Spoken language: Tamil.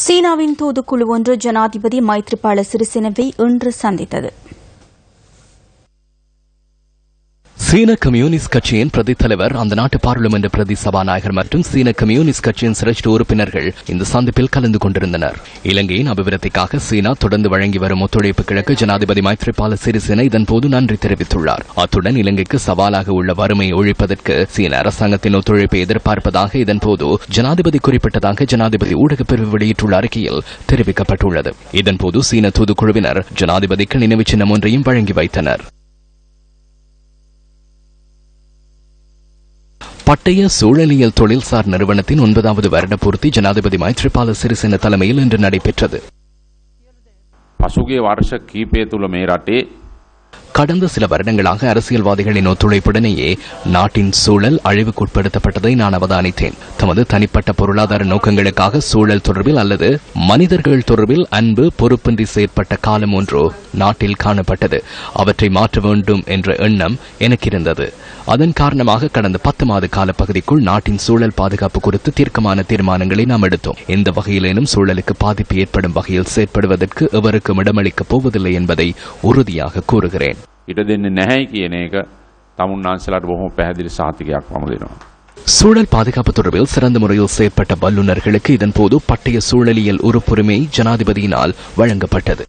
சீனாவின் தூதுக்குழு ஒன்று ஜனாதிபதி மைத்ரிபால சிறிசேனவை இன்று சந்தித்தது. சீன கம்யூனிஸ்ட் கட்சியின் பிரதி தலைவர், அந்த நாட்டு பாராளுமன்ற பிரதி சபாநாயகர் மற்றும் சீன கம்யூனிஸ்ட் கட்சியின் சிரேஷ்ட உறுப்பினர்கள் இந்த சந்திப்பில் கலந்து கொண்டிருந்தனர். இலங்கையின் அபிவிருத்திக்காக சீனா தொடர்ந்து வழங்கி வரும் ஒத்துழைப்புகளுக்கு ஜனாதிபதி மைத்ரிபால சிறிசேன இதன்போது நன்றி தெரிவித்துள்ளார். அத்துடன் இலங்கைக்கு சவாலாக உள்ள வறுமையை ஒழிப்பதற்கு சீன அரசாங்கத்தின் ஒத்துழைப்பை எதிர்பார்ப்பதாக இதன்போது ஜனாதிபதி குறிப்பிட்டதாக ஜனாதிபதி ஊடகப் பிரிவு வெளியிட்டுள்ள அறிக்கையில் தெரிவிக்கப்பட்டுள்ளது. இதன்போது சீன தூதுக்குழுவினர் ஜனாதிபதிக்கு நினைவு சின்னம் ஒன்றையும் வழங்கி வைத்தனர். பட்டய சூழலியல் தொழில்சார் நிறுவனத்தின் 9வது வருட பூர்த்தி ஜனாதிபதி மைத்ரிபால சிறிசேன தலைமையில் இன்று நடைபெற்றது. கடந்த சில வருடங்களாக அரசியல்வாதிகளின் ஒத்துழைப்புடனேயே நாட்டின் சூழல் அழிவுக்குட்படுத்தப்பட்டதை நான் அவதானித்தேன். தமது தனிப்பட்ட பொருளாதார நோக்கங்களுக்காக சூழல் தொடர்பில் அல்லது மனிதர்கள் தொடர்பில் அன்பு பொறுப்பின்றி செயற்பட்ட காலம் ஒன்று நாட்டில் காணப்பட்டது. அவற்றை மாற்ற வேண்டும் என்ற எண்ணம் எனக்கு இருந்தது. அதன் காரணமாக கடந்த 10 மாத கால பகுதிக்குள் நாட்டின் சூழல் பாதுகாப்பு குறித்து தீர்க்கமான தீர்மானங்களை நாம் எடுத்தோம். எந்த வகையிலேனும் சூழலுக்கு பாதிப்பு ஏற்படும் வகையில் செயற்படுவதற்கு எவருக்கும் இடமளிக்கப் போவதில்லை என்பதை உறுதியாக கூறுகிறேன். சூழல் பாதுகாப்பு தொடர்பில் சிறந்த முறையில் செயற்பட்ட வல்லுநர்களுக்கு இதன்போது பட்டய சூழலியல் உறுப்புரிமை ஜனாதிபதியினால் வழங்கப்பட்டது.